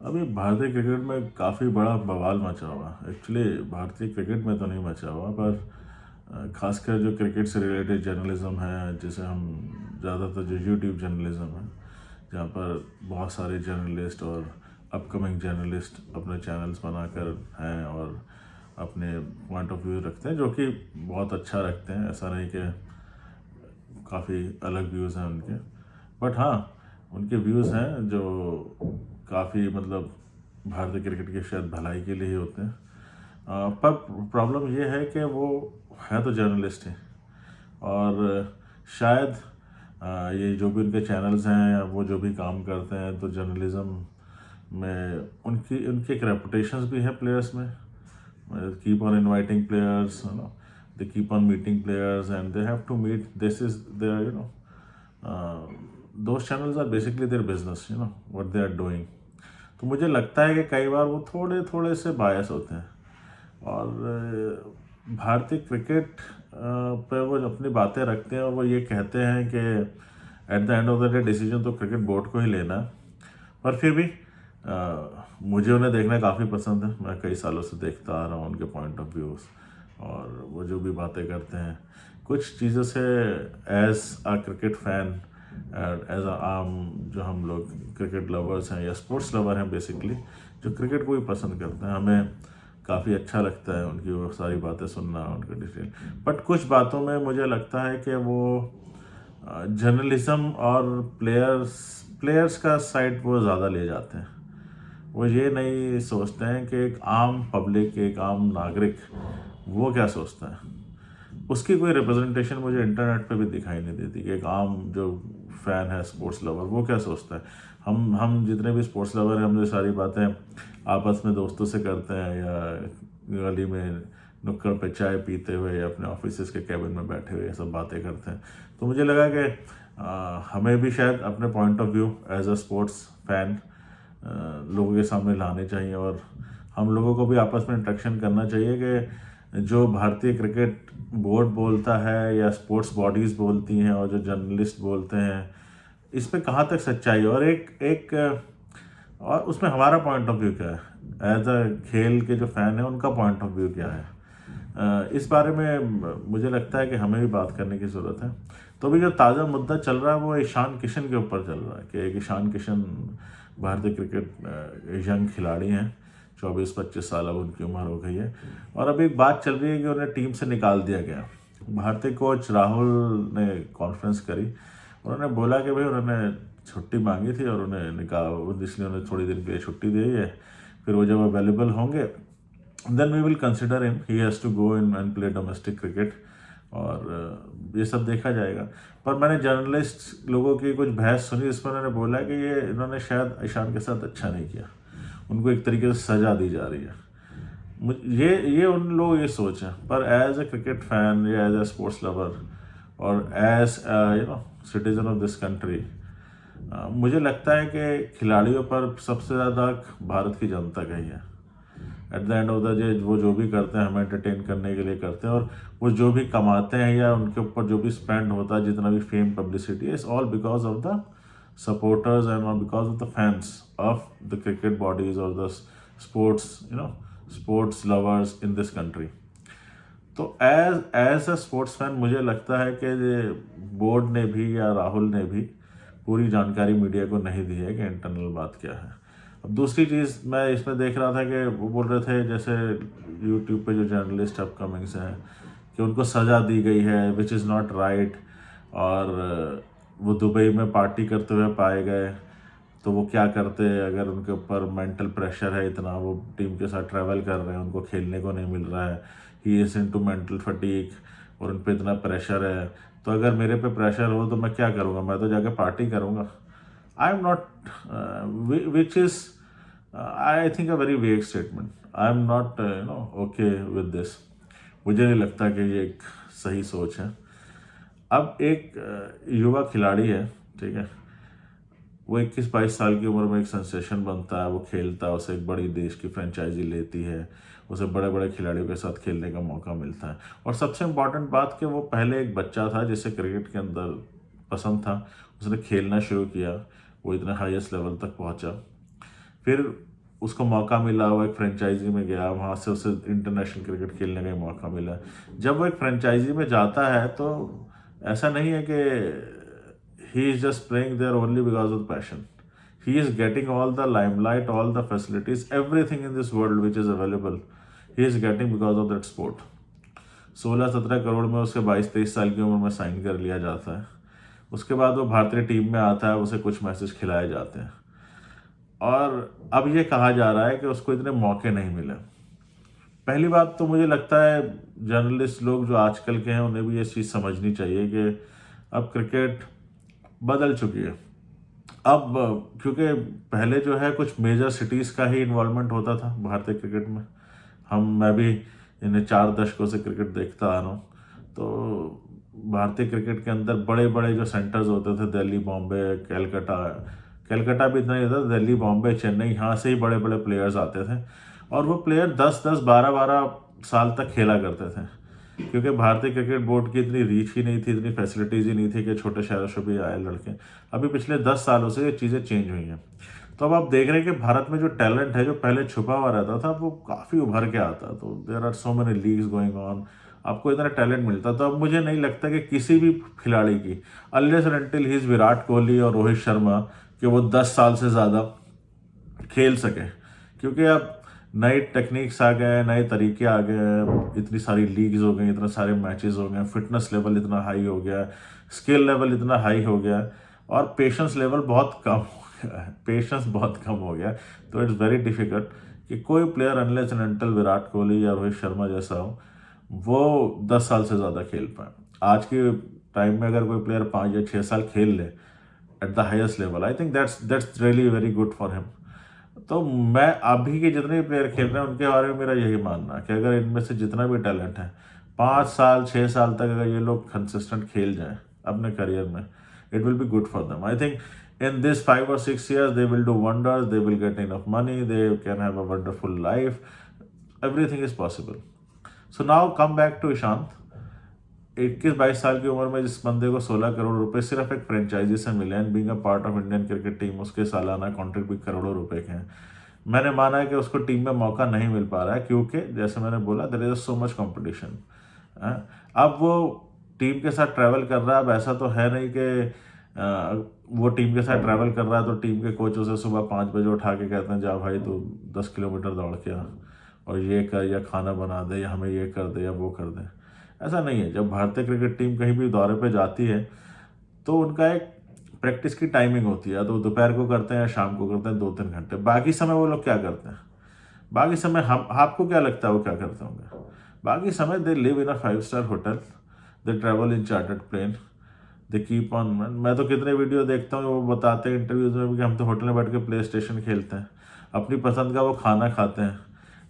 अभी भारतीय क्रिकेट में काफ़ी बड़ा बवाल मचा हुआ है। एक्चुअली भारतीय क्रिकेट में तो नहीं मचा हुआ, पर खासकर जो क्रिकेट से रिलेटेड जर्नलिज्म है, जैसे हम ज़्यादातर जो यूट्यूब जर्नलिज्म है, जहाँ पर बहुत सारे जर्नलिस्ट और अपकमिंग जर्नलिस्ट अपने चैनल्स बनाकर हैं और अपने पॉइंट ऑफ व्यू रखते हैं, जो कि बहुत अच्छा रखते हैं। ऐसा नहीं कि काफ़ी अलग व्यूज़ हैं उनके, बट हाँ, उनके व्यूज़ हैं जो काफ़ी मतलब भारतीय क्रिकेट की शायद भलाई के लिए ही होते हैं। पर प्रॉब्लम ये है कि वो है तो जर्नलिस्ट हैं, और शायद ये जो भी उनके चैनल्स हैं या वो जो भी काम करते हैं, तो जर्नलिज्म में उनकी एक रेपुटेशंस भी है प्लेयर्स में। Keep on inviting players, they keep on meeting players and they have to meet. This is their, those channels are basically their business, what they are doing. तो मुझे लगता है कि कई बार वो थोड़े थोड़े से बायस होते हैं, और भारतीय क्रिकेट पे वो अपनी बातें रखते हैं, और वो ये कहते हैं कि eight the end of the day decision तो क्रिकेट बोर्ड को ही लेना है। पर फिर भी मुझे उन्हें देखना काफ़ी पसंद है। मैं कई सालों से देखता आ रहा हूँ उनके पॉइंट ऑफ व्यूज़, और वो जो भी बातें करते हैं कुछ चीज़ों से, एज आ क्रिकेट फैन, एज आ आम जो हम लोग क्रिकेट लवर्स हैं या स्पोर्ट्स लवर हैं बेसिकली, जो क्रिकेट को भी पसंद करते हैं, हमें काफ़ी अच्छा लगता है उनकी वो सारी बातें सुनना, उनके डिटेल। बट कुछ बातों में मुझे लगता है कि वो जर्नलिज्म और प्लेयर्स का साइड वो ज़्यादा ले जाते हैं। वो ये नहीं सोचते हैं कि एक आम पब्लिक, एक आम नागरिक वो क्या सोचता है। उसकी कोई रिप्रेजेंटेशन मुझे इंटरनेट पे भी दिखाई नहीं देती कि एक आम जो फ़ैन है, स्पोर्ट्स लवर, वो क्या सोचता है। हम जितने भी स्पोर्ट्स लवर हैं, हम जो सारी बातें आपस में दोस्तों से करते हैं, या गली में नुक्कड़ पे चाय पीते हुए, या अपने ऑफिस के कैबिन में बैठे हुए ये सब बातें करते हैं। तो मुझे लगा कि हमें भी शायद अपने point of view as a sports fan लोगों के सामने लाने चाहिए, और हम लोगों को भी आपस में इंटरेक्शन करना चाहिए कि जो भारतीय क्रिकेट बोर्ड बोलता है या स्पोर्ट्स बॉडीज़ बोलती हैं और जो जर्नलिस्ट बोलते हैं, इस पे कहाँ तक सच्चाई है, और एक और उसमें हमारा पॉइंट ऑफ व्यू क्या है, एज अ खेल के जो फ़ैन है उनका पॉइंट ऑफ व्यू क्या है। इस बारे में मुझे लगता है कि हमें भी बात करने की ज़रूरत है। तो अभी जो ताज़ा मुद्दा चल रहा है वो ईशान किशन के ऊपर चल रहा है कि एक ईशान किशन भारतीय क्रिकेट यंग खिलाड़ी हैं, 24-25 साल अब उनकी उम्र हो गई है, और अभी एक बात चल रही है कि उन्हें टीम से निकाल दिया गया। भारतीय कोच राहुल ने कॉन्फ्रेंस करी, उन्होंने बोला कि भाई उन्होंने छुट्टी मांगी थी और उन्हें निकाल, इसलिए उन्हें थोड़ी दिन के लिए छुट्टी दी है। फिर वो जब अवेलेबल होंगे then we will consider him, he has to go in and play domestic cricket, और ये सब देखा जाएगा। पर मैंने जर्नलिस्ट लोगों की कुछ बहस सुनी, जिसमें उन्होंने बोला कि ये इन्होंने शायद ईशान के साथ अच्छा नहीं किया, उनको एक तरीके से सज़ा दी जा रही है। ये उन लोग ये सोच है, पर एज ए क्रिकेट फैन या एज ए स्पोर्ट्स लवर और as citizen of this country, मुझे लगता है कि खिलाड़ियों पर सबसे ज़्यादा भारत की जनता का ही है। Eight the end of the day वो जो भी करते हैं हमें एंटरटेन करने के लिए करते हैं, और वो जो भी कमाते हैं या उनके ऊपर जो भी स्पेंड होता है, जितना भी fame publicity, is all because of the supporters and because of the fans of the cricket bodies और the sports lovers in this country. तो एज अ स्पोर्ट्स फैन मुझे लगता है कि बोर्ड ने भी या राहुल ने भी पूरी जानकारी मीडिया को नहीं दी है कि इंटरनल बात क्या है। अब दूसरी चीज़ मैं इसमें देख रहा था कि वो बोल रहे थे, जैसे यूट्यूब पे जो जर्नलिस्ट अपकमिंग्स हैं, कि उनको सज़ा दी गई है विच इज़ नॉट राइट, और वो दुबई में पार्टी करते हुए पाए गए, तो वो क्या करते अगर उनके ऊपर मेंटल प्रेशर है इतना, वो टीम के साथ ट्रैवल कर रहे हैं, उनको खेलने को नहीं मिल रहा है, he is into mental fatigue, और उन पर इतना प्रेशर है, तो अगर मेरे पे प्रेशर हो तो मैं क्या करूँगा, मैं तो जाके पार्टी करूँगा। I am not, which is I think a very vague statement. I am not okay with this. मुझे नहीं लगता कि ये एक सही सोच है। अब एक युवा खिलाड़ी है, ठीक है, वो 21-22 साल की उम्र में एक सेंसेशन बनता है, वो खेलता है, उसे एक बड़ी देश की फ्रेंचाइजी लेती है, उसे बड़े बड़े खिलाड़ियों के साथ खेलने का मौका मिलता है, और सबसे इम्पॉर्टेंट बात कि वो पहले एक बच्चा था जिसे क्रिकेट के अंदर पसंद था, उसने खेलना शुरू किया, वो इतने हाईएस्ट लेवल तक पहुंचा, फिर उसको मौका मिला, वो एक फ्रेंचाइजी में गया, वहाँ से उसे इंटरनेशनल क्रिकेट खेलने का मौका मिला। जब वो एक फ्रेंचाइजी में जाता है तो ऐसा नहीं है कि he is just playing there only because of passion. He is getting all the limelight, all the facilities, everything in this world which is available he is getting because of that sport. 16-17 crore में उसके 22-23 साल की उम्र में sign कर लिया जाता है। उसके बाद वो भारतीय टीम में आता है, उसे कुछ मैसेज खिलाए जाते हैं और अब ये कहा जा रहा है कि उसको इतने मौके नहीं मिले। पहली बात तो मुझे लगता है जर्नलिस्ट लोग जो आजकल के हैं उन्हें भी ये चीज़ समझनी चाहिए कि अब क्रिकेट बदल चुकी है। अब क्योंकि पहले जो है कुछ मेजर सिटीज़ का ही इन्वॉल्वमेंट होता था भारतीय क्रिकेट में। मैं भी इन्हें 4 दशकों से क्रिकेट देखता आ रहा हूँ, तो भारतीय क्रिकेट के अंदर बड़े बड़े जो सेंटर्स होते थे, दिल्ली, बॉम्बे, कलकत्ता भी इतना नहीं होता, दिल्ली, बॉम्बे, चेन्नई, यहाँ से ही बड़े बड़े प्लेयर्स आते थे और वो प्लेयर 10-10, 12-12 साल तक खेला करते थे, क्योंकि भारतीय क्रिकेट बोर्ड की इतनी रीच ही नहीं थी, इतनी फैसिलिटीज़ ही नहीं थी कि छोटे शहरों से भी आए लड़के। अभी पिछले 10 सालों से ये चीज़ें चेंज हुई हैं। तो अब आप देख रहे हैं कि भारत में जो टैलेंट है, जो पहले छुपा हुआ रहता था, वो काफ़ी उभर के आता। तो there are so many leagues going on, आपको इतना टैलेंट मिलता। तो अब मुझे नहीं लगता कि किसी भी खिलाड़ी की, unless and until he is Virat Kohli और रोहित शर्मा, कि वो 10 साल से ज़्यादा खेल सके, क्योंकि अब नए टेक्निक्स आ गए, नए तरीके आ गए, इतनी सारी लीग्स हो गई, इतने सारे मैचेस हो गए, फिटनेस लेवल इतना हाई हो गया, स्किल लेवल इतना हाई हो गया और पेशेंस लेवल बहुत कम हो गया है। पेशेंस बहुत कम हो गया, तो इट्स वेरी डिफिकल्ट कि कोई player unless and until Virat Kohli या रोहित शर्मा जैसा हो, वो 10 साल से ज़्यादा खेल पाए। आज के टाइम में अगर कोई प्लेयर 5 या 6 साल खेल ले at the highest level, I think that's really very good for him. तो मैं अभी के जितने भी प्लेयर खेल रहे हैं उनके बारे में मेरा यही मानना है कि अगर इनमें से जितना भी टैलेंट है, 5 साल 6 साल तक अगर ये लोग कंसिस्टेंट खेल जाएं अपने करियर में, it will be good for them. I think in this 5 or 6 years they will do wonders, they will get enough money, they can have a wonderful life, everything is possible. So now come back to Ishant। 21-22 साल की उम्र में जिस बंदे को 16 करोड़ रुपए सिर्फ एक फ्रेंचाइजी से मिले and being a part of Indian cricket team, उसके सालाना कॉन्ट्रैक्ट भी करोड़ों रुपए के हैं। मैंने माना है कि उसको टीम में मौका नहीं मिल पा रहा है क्योंकि जैसे मैंने बोला, there is so much competition. अब वो टीम के साथ ट्रैवल कर रहा है। अब ऐसा तो है नहीं कि वो टीम के साथ ट्रैवल कर रहा है तो टीम के कोच उसे सुबह 5 बजे उठा के कहते हैं, जा भाई तू 10 किलोमीटर दौड़ के आ और ये कर, या खाना बना दे, या हमें ये कर दे, या वो कर दे। ऐसा नहीं है। जब भारतीय क्रिकेट टीम कहीं भी दौरे पे जाती है तो उनका एक प्रैक्टिस की टाइमिंग होती है, तो दोपहर को करते हैं या शाम को करते हैं 2-3 घंटे। बाकी समय वो लोग क्या करते हैं? बाकी समय हम आपको क्या लगता है वो क्या करते होंगे? बाकी समय they live in a 5 star hotel, they travel in chartered plane, they keep on. मैं तो कितने वीडियो देखता हूँ, वो बताते हैं इंटरव्यूज में भी कि हम तो होटल में बैठ के प्ले स्टेशन खेलते हैं, अपनी पसंद का वो खाना खाते हैं,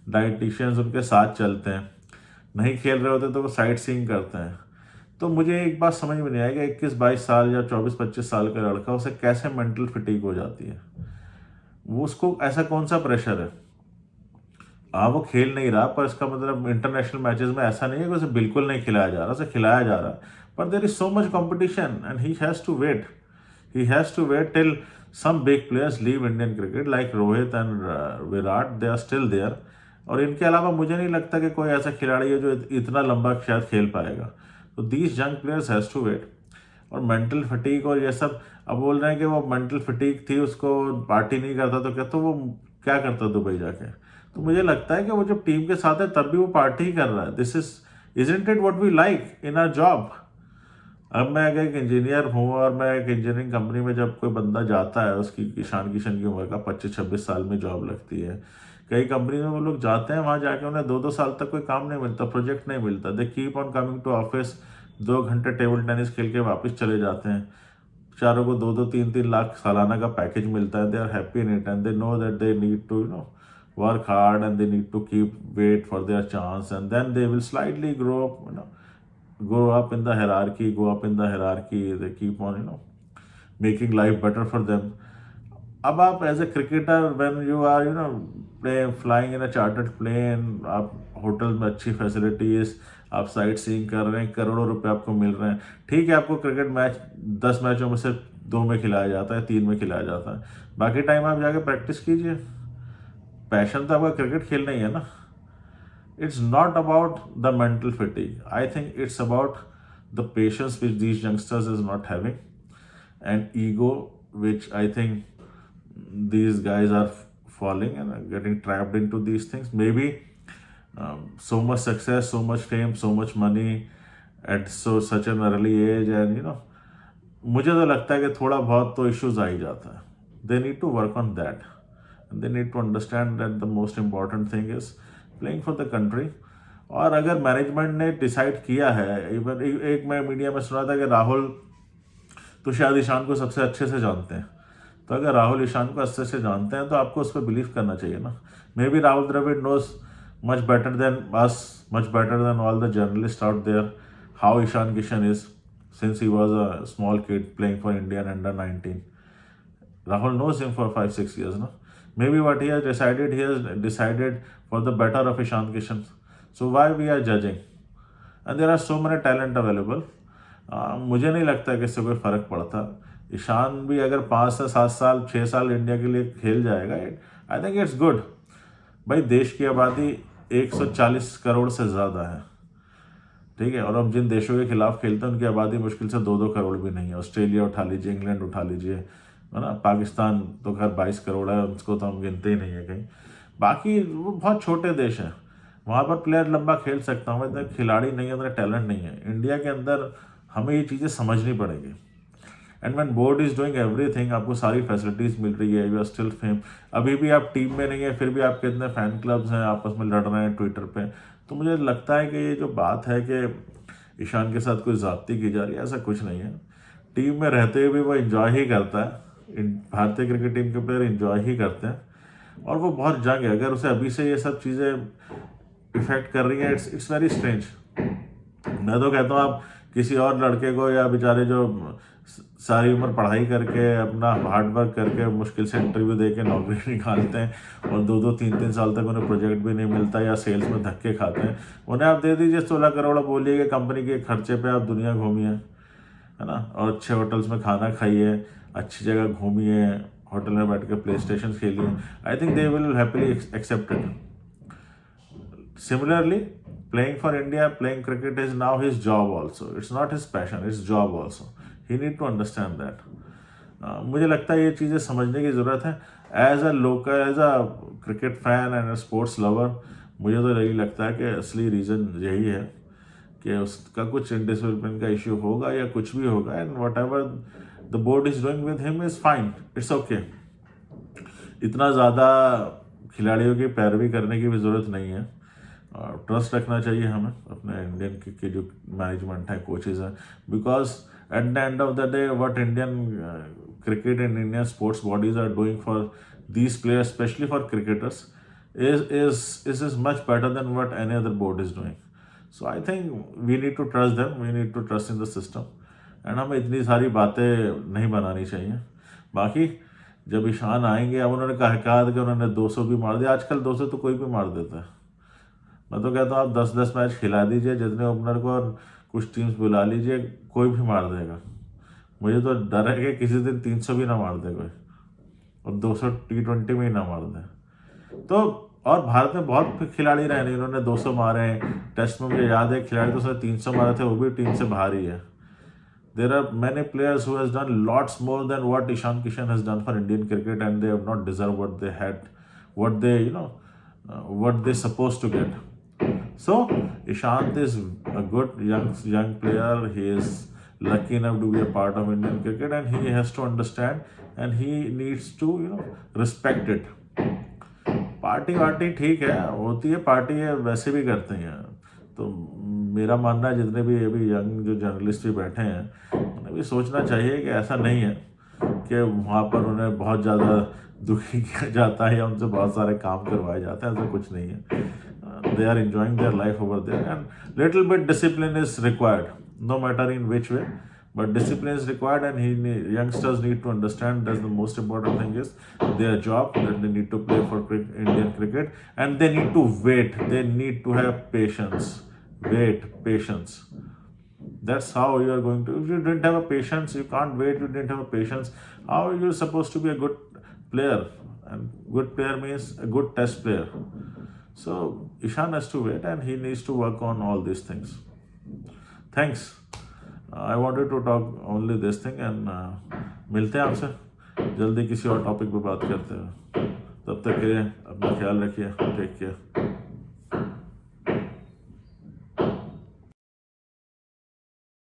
डाइटिशियंस उनके साथ चलते हैं, नहीं खेल रहे होते तो वो साइट सीइंग करते हैं। तो मुझे एक बात समझ में नहीं आएगा, 21-22 साल या 24-25 साल का लड़का, उसे कैसे मेंटल फिटीग हो जाती है? वो उसको ऐसा कौन सा प्रेशर है? हाँ, वो खेल नहीं रहा, पर इसका मतलब इंटरनेशनल मैचेस में ऐसा नहीं है कि उसे बिल्कुल नहीं खिलाया जा रहा, उसे खिलाया जा रहा है। But there is so much competition and he has to wait. He has to wait till some big players leave Indian cricket like Rohit and Virat. They are still there. और इनके अलावा मुझे नहीं लगता कि कोई ऐसा खिलाड़ी है जो इतना लंबा शायद खेल पाएगा। तो these young players has to wait. और मेंटल फटीक और ये सब, अब बोल रहे हैं कि वो मेंटल फटीक थी, उसको पार्टी नहीं करता तो क्या, तो वो क्या करता दुबई जाके? तो मुझे लगता है कि वो जब टीम के साथ है तब भी वो पार्टी ही कर रहा है। This is isn't it what we like in our job? अब मैं अगर एक इंजीनियर हूँ और मैं एक इंजीनियरिंग कंपनी में जब कोई बंदा जाता है, उसकी ईशान किशन की उम्र का 25-26 साल में जॉब लगती है। कई कंपनी में वो लोग जाते हैं, वहाँ जाके उन्हें 2-2 साल तक कोई काम नहीं मिलता, प्रोजेक्ट नहीं मिलता। They keep on coming to office, 2 घंटे टेबल टेनिस खेल के वापस चले जाते हैं। चारों को 2-2, 3-3 लाख सालाना का पैकेज मिलता है। They are happy in it and they know that they need to work hard and they need to keep wait for their chance and then they will slightly grow up, go up in the hierarchy, they keep on making life better for them. अब आप as a cricketer when you are flying in a chartered plane, आप hotel में अच्छी facilities, आप sight seeing कर रहे हैं, करोड़ों रुपए आपको मिल रहे हैं। ठीक है, आपको क्रिकेट मैच 10 मैचों में से 2 में खिलाया जाता है, 3 में खिलाया जाता है, बाकी टाइम आप जाके प्रैक्टिस कीजिए। पैशन तो आपका क्रिकेट खेलना ही है ना. It's not about the mental fatigue. I think it's about the patience which these youngsters is not having, and ego which I think these guys are falling and are getting trapped into these things. Maybe so much success, so much fame, so much money at such an early age, and मुझे तो लगता है कि थोड़ा बहुत तो issues आ ही जाता है. They need to work on that. They need to understand that the most important thing is playing for the country. और अगर मैनेजमेंट ने डिसाइड किया है, इवन एक मैं मीडिया में सुना था कि राहुल तो शायद ईशान को सबसे अच्छे से जानते हैं. तो अगर राहुल ईशान को अच्छे से जानते हैं तो आपको उस पर बिलीव करना चाहिए ना. Maybe Rahul Dravid knows much better than us, much better than all the journalists out there, how Ishan Kishan is, since he was a small kid playing for India and under 19. Rahul knows him for 5-6 years, no? Maybe what he has decided for the better of Ishan Kishan. So why we are judging? And there are so many talent available. मुझे नहीं लगता कि इससे कोई फ़र्क पड़ता. ईशान भी अगर 5 से 7 साल 6 साल इंडिया के लिए खेल जाएगा, आई थिंक इट्स गुड. भाई देश की आबादी 140 करोड़ से ज़्यादा है, ठीक है. और हम जिन देशों के खिलाफ खेलते हैं उनकी आबादी मुश्किल से 2-2 करोड़ भी नहीं है. ऑस्ट्रेलिया उठा लीजिए, इंग्लैंड उठा लीजिए, है ना. पाकिस्तान तो खैर 22 करोड़ है, उसको तो हम गिनते ही नहीं है कहीं. बाकी वो बहुत छोटे देश हैं, वहाँ पर प्लेयर लंबा खेल सकता हूँ. इतना खिलाड़ी नहीं है, इतना टैलेंट नहीं है. इंडिया के अंदर हमें ये चीज़ें समझनी पड़ेगी. And when board is doing everything, आपको सारी फैसिलिटीज़ मिल रही है, यू आर स्टिल फेम. अभी भी आप टीम में नहीं है, फिर भी आपके इतने फैन क्लब्स हैं, आपस में लड़ रहे हैं ट्विटर पे. तो मुझे लगता है कि ये जो बात है कि ईशान के साथ कोई ज़्यादती की जा रही है, ऐसा कुछ नहीं है. टीम में रहते हुए भी वो इन्जॉय ही करता है. भारतीय क्रिकेट टीम के प्लेयर इन्जॉय ही करते हैं. और वो बहुत जंग है. अगर उसे अभी से ये सब चीज़ें इफेक्ट कर रही हैं, इट्स वेरी स्ट्रेंज. मैं तो कहता हूँ आप किसी और लड़के को, या बेचारे जो सारी उम्र पढ़ाई करके अपना हार्ड वर्क करके मुश्किल से इंटरव्यू दे के नौकरी निकालते हैं और 2-2 3-3 साल तक उन्हें प्रोजेक्ट भी नहीं मिलता या सेल्स में धक्के खाते हैं, उन्हें आप दे दीजिए 16 करोड़. बोलिए कि कंपनी के खर्चे पे आप दुनिया घूमिए, है ना, और अच्छे होटल्स में खाना खाइए, अच्छी जगह घूमिए, होटल में बैठ के प्ले स्टेशन खेलिए. I think they will happily accept it. Similarly, playing for India, playing cricket is now his job also. It's not his passion, it's job also. He need to understand that. मुझे लगता है ये चीज़ें समझने की ज़रूरत है. As a cricket fan and sports lover, मुझे तो यही लगता है कि असली रीज़न यही है कि उसका कुछ डिसिप्लिन का इश्यू होगा या कुछ भी होगा. And what ever the board is doing with him is fine, it's okay. इतना ज़्यादा खिलाड़ियों की पैरवी करने की भी ज़रूरत नहीं है. ट्रस्ट रखना चाहिए हमें अपने इंडियन के जो मैनेजमेंट है, कोचेज हैं. Because at the end of the day what Indian cricket and Indian sports bodies are doing for these players, specially for cricketers, is much better than what any other board is doing. So I think we need to trust them, we need to trust in the system. And हमें इतनी सारी बातें नहीं बनानी चाहिए. बाकी जब ईशान आएंगे, अब उन्होंने कहा कि उन्होंने 200 भी मार दिया. आजकल 200 तो कोई भी मार देता है. मैं तो कहता हूँ आप 10-10 मैच खिला दीजिए जितने ओपनर को, और कुछ टीम्स बुला लीजिए, कोई भी मार देगा. मुझे तो डर है कि किसी दिन 300 भी ना मार दे कोई, और 200 T20 में ही ना मार दे. तो और भारत में बहुत खिलाड़ी रहे हैं, इन्होंने 200 मारे हैं. टेस्ट में मुझे याद है खिलाड़ी तो उसने 300 मारे थे, वो भी टीम से बाहर ही है. There are many players who has done lots more than what Ishan Kishan has done for Indian cricket, and they have not deserved what they had, what they what they supposed to get. So Ishant is a good young player. He is lucky enough to be a part of Indian cricket, and he has to understand, and he needs to respect it. Party वार्टी ठीक है, होती है party है, वैसे भी करते हैं. तो मेरा मानना है जितने भी अभी यंग जो जर्नलिस्ट भी बैठे हैं, उन्हें भी सोचना चाहिए कि ऐसा नहीं है कि वहाँ पर उन्हें बहुत ज़्यादा दुखी किया जाता है या उनसे बहुत सारे काम करवाए जाते हैं. ऐसा कुछ नहीं है. They are enjoying their life over there, and little bit discipline is required, no matter in which way, but discipline is required, and youngsters need to understand that the most important thing is their job, that they need to play for Indian cricket, and they need to wait, they need to have patience. That's how you are going to. If you didn't have a patience, you can't wait. You didn't have a patience, how are you supposed to be a good player? And Good player means a good test player. So Ishan has to wait and he needs to work on all these things. Thanks. I wanted to talk only this thing and मिलते हैं आपसे जल्दी किसी और topic पे बात करते हैं. तब तक के लिए अपना ख्याल रखिए. Take care.